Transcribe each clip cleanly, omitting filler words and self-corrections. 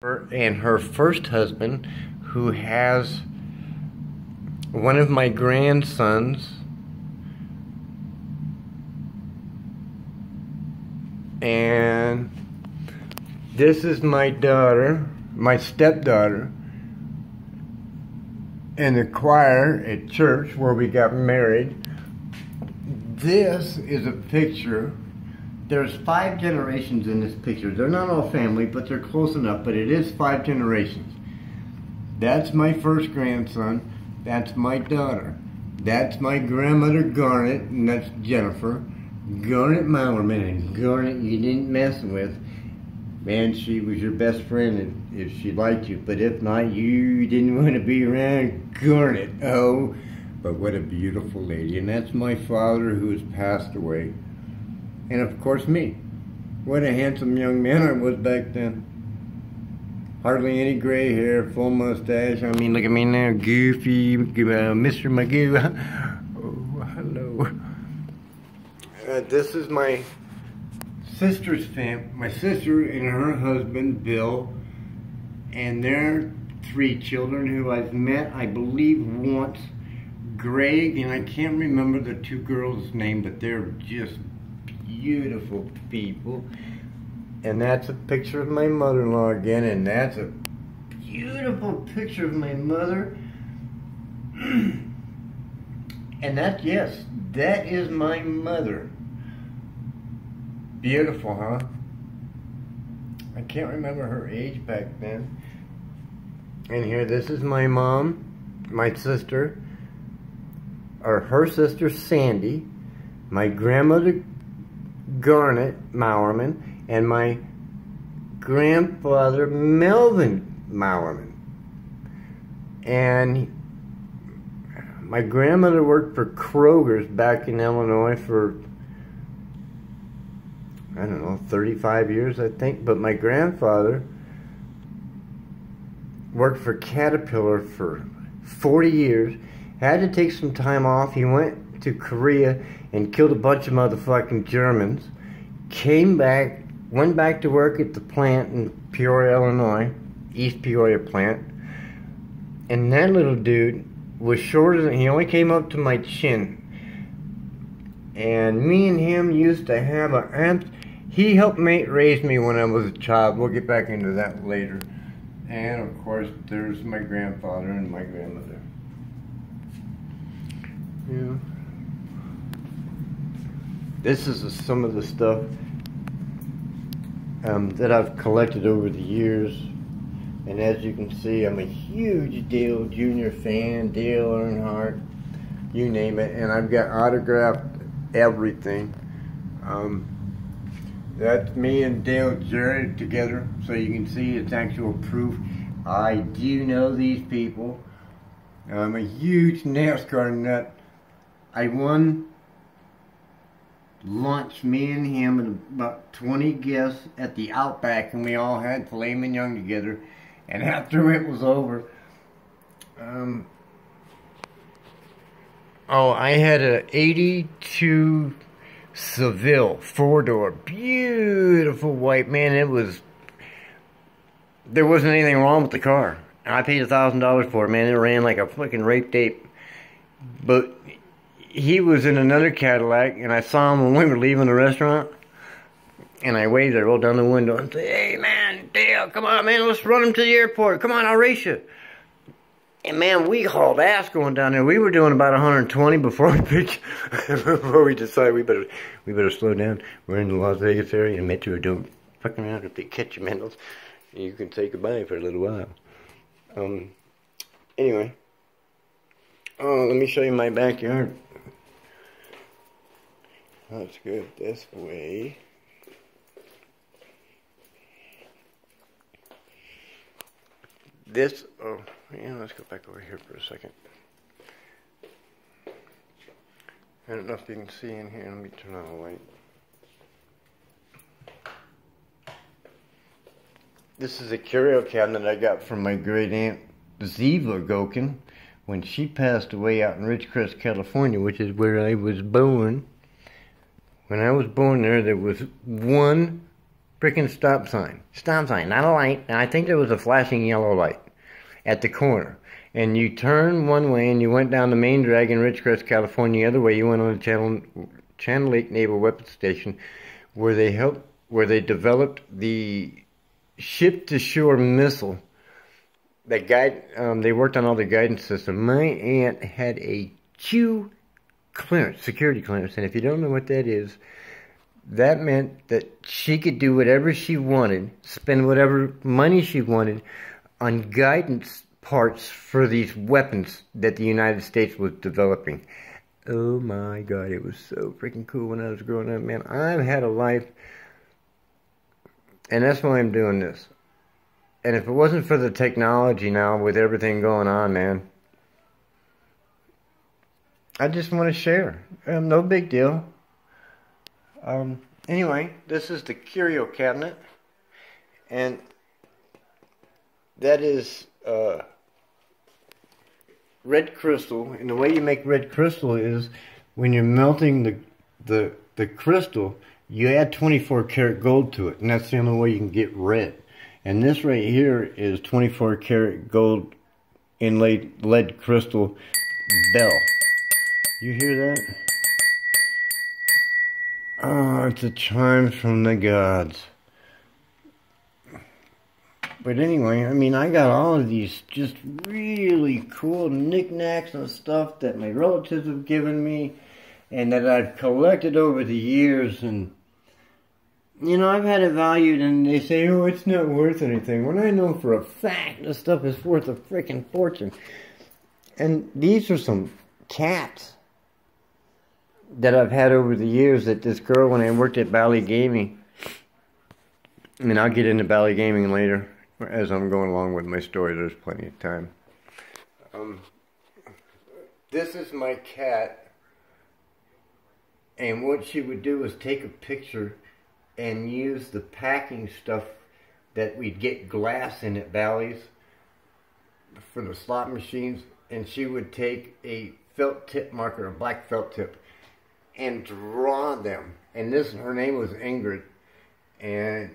And her first husband, who has one of my grandsons, and this is my daughter, my stepdaughter, in the choir at church where we got married. This is a picture. There's 5 generations in this picture. They're not all family, but they're close enough, but it is 5 generations. That's my first grandson. That's my daughter. That's my grandmother Garnet, and that's Jennifer. Garnet Mowerman, and Garnet you didn't mess with. Man, she was your best friend if she liked you, but if not, you didn't want to be around Garnet. Oh, but what a beautiful lady. And that's my father who has passed away. And of course me. What a handsome young man I was back then. Hardly any gray hair, full mustache. I mean, look at me now, goofy, Mr. Magoo. Oh, hello. This is my sister's family. My sister and her husband, Bill, and their 3 children who I've met, I believe, once. Greg, and I can't remember the 2 girls' name, but they're just beautiful people. And that's a picture of my mother-in-law again, and that's a beautiful picture of my mother. And that, yes, that is my mother. Beautiful, huh? I can't remember her age back then. And here, this is my mom, my sister, or her sister Sandy, my grandmother Garnet Mowerman, and my grandfather Melvin Mowerman. And my grandmother worked for Kroger's back in Illinois for, I don't know, 35 years I think, but my grandfather worked for Caterpillar for 40 years, had to take some time off. He went to Korea and killed a bunch of motherfucking Germans, came back, went back to work at the plant in Peoria, Illinois, East Peoria plant, and that little dude was shorter than, he only came up to my chin, and me and him used to have he helped raise me when I was a child. We'll get back into that later. And of course, there's my grandfather and my grandmother. Yeah. This is some of the stuff that I've collected over the years. And as you can see, I'm a huge Dale Jr. fan, Dale Earnhardt, you name it. And I've got autographed everything. That's me and Dale Jarrett together, so you can see it's actual proof. I do know these people. I'm a huge NASCAR nut. I won lunch, me and him, and about 20 guests at the Outback, and we all had filet mignon together. And after it was over, I had a 82 Seville 4-door, beautiful white, man. There wasn't anything wrong with the car. I paid $1,000 for it, man. It ran like a fucking rape tape. But he was in another Cadillac, and I saw him when we were leaving the restaurant. And I waved, I rolled down the window and said, "Hey, man, Dale, come on, man, let's run him to the airport. Come on, I'll race you." And, man, we hauled ass going down there. We were doing about 120 before we decided we better slow down. We're in the Las Vegas area, and Metro don't fucking around. If they catch you, man, you can say goodbye for a little while. Anyway. Oh, let me show you my backyard. Let's go this way. Oh, yeah, let's go back over here for a second. I don't know if you can see in here. Let me turn on the light. This is a curio cabinet I got from my great aunt Ziva Gokin when she passed away out in Ridgecrest, California, which is where I was born. When I was born there was one Freaking stop sign. Stop sign, not a light. And I think there was a flashing yellow light at the corner. And you turned one way and you went down the main drag in Ridgecrest, California. The other way you went on the Channel Lake Naval Weapons Station, where they developed the ship-to-shore missile. They worked on all the guidance system. My aunt had a Q clearance, security clearance, and if you don't know what that is, that meant that she could do whatever she wanted, spend whatever money she wanted on guidance parts for these weapons that the United States was developing. Oh my God, it was so freaking cool when I was growing up, man. I've had a life, and that's why I'm doing this. And if it wasn't for the technology now, with everything going on, man, I just want to share. No big deal. Anyway, this is the curio cabinet, and that is red crystal. And the way you make red crystal is when you're melting the crystal, you add 24 karat gold to it, and that's the only way you can get red. And this right here is 24 karat gold inlaid lead crystal bell. You hear that? Oh, it's a chime from the gods. But anyway, I mean, I got all of these just really cool knickknacks and stuff that my relatives have given me and that I've collected over the years. And, you know, I've had it valued, and they say, oh, it's not worth anything. When I know for a fact this stuff is worth a freaking fortune. And these are some cats that I've had over the years that this girl, when I worked at Bally Gaming, I mean, I'll get into Bally Gaming later as I'm going along with my story. There's plenty of time. This is my cat, and what she would do is take a picture and use the packing stuff that we'd get glass in at Bally's for the slot machines, and she would take a felt tip marker, a black felt tip, and draw them. And this, her name was Ingrid, and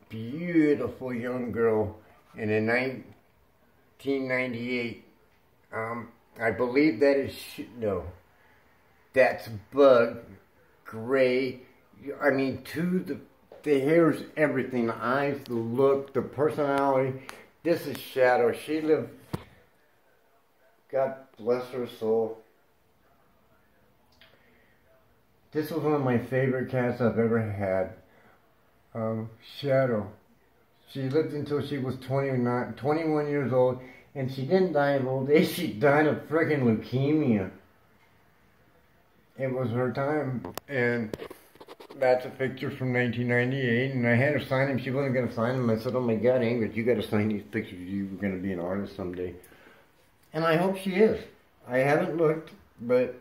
beautiful young girl. And in 1998, I believe that is, no, that's bug, gray, I mean, to the hairs, everything, the eyes, the look, the personality. This is Shadow. She lived, God bless her soul. This was one of my favorite cats I've ever had. Shadow. She lived until she was 21 years old, and she didn't die of old age. She died of freaking leukemia. It was her time, and that's a picture from 1998, and I had her sign them. She wasn't going to sign them. I said, oh my God, Ingrid, you got to sign these pictures. You were going to be an artist someday. And I hope she is. I haven't looked, but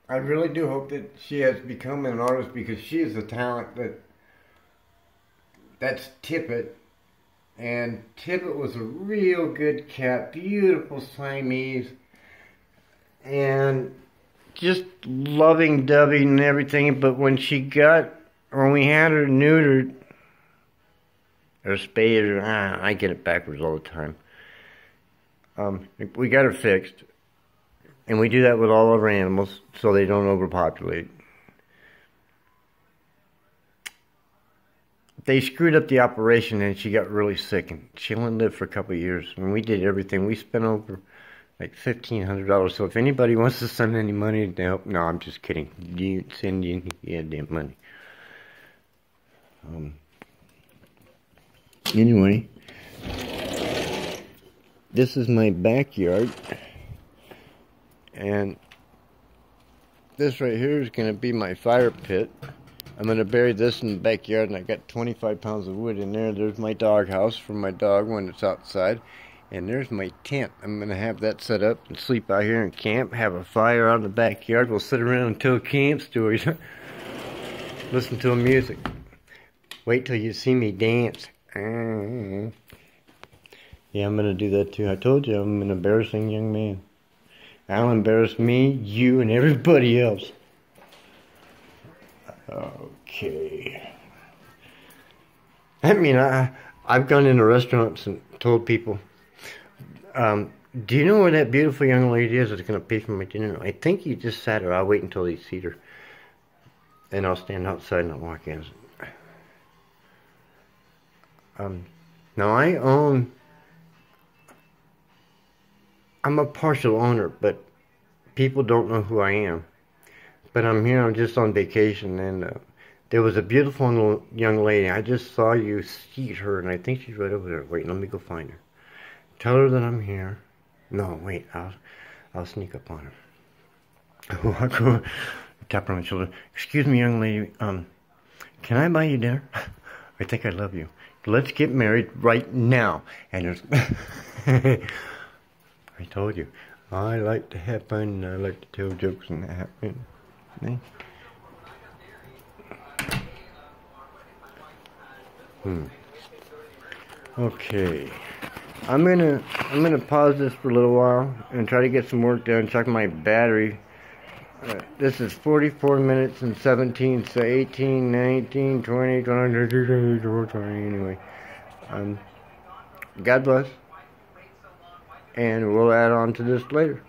I really do hope that she has become an artist, because she is a talent that's Tippett. And Tippett was a real good cat, beautiful Siamese, and just loving-dovey and everything. But when we had her neutered, or spayed, or I get it backwards all the time. We got her fixed. And we do that with all of our animals so they don't overpopulate. They screwed up the operation and she got really sick, and she only lived for a couple of years. And we did everything. We spent over like $1,500. So if anybody wants to send any money to help, no, I'm just kidding. You send you damn money. Anyway, this is my backyard. And this right here is going to be my fire pit. I'm going to bury this in the backyard, and I got 25 pounds of wood in there. There's my dog house for my dog when it's outside. And there's my tent. I'm going to have that set up and sleep out here and camp, have a fire out in the backyard. We'll sit around and tell camp stories. Listen to music. Wait till you see me dance. Yeah, I'm going to do that too. I told you I'm an embarrassing young man. I'll embarrass me, you, and everybody else. Okay. I mean, I've gone into restaurants and told people, do you know where that beautiful young lady is that's going to pay for my dinner? I think you just sat her. I'll wait until they seat her. And I'll stand outside and I'll walk in. Now I'm a partial owner, but people don't know who I am. But I'm here, I'm just on vacation, and there was a beautiful young lady. I just saw you seat her, and I think she's right over there. Wait, let me go find her. Tell her that I'm here. No, wait, I'll sneak up on her. Walk over, tap her on the shoulder. Excuse me, young lady, can I buy you dinner? I think I love you. Let's get married right now. And there's... I told you, I like to have fun, and I like to tell jokes and that. Okay, I'm gonna pause this for a little while and try to get some work done. Check my battery. This is 44 minutes and 17, so 18, 19, 20, 20, anyway. God bless. And we'll add on to this later.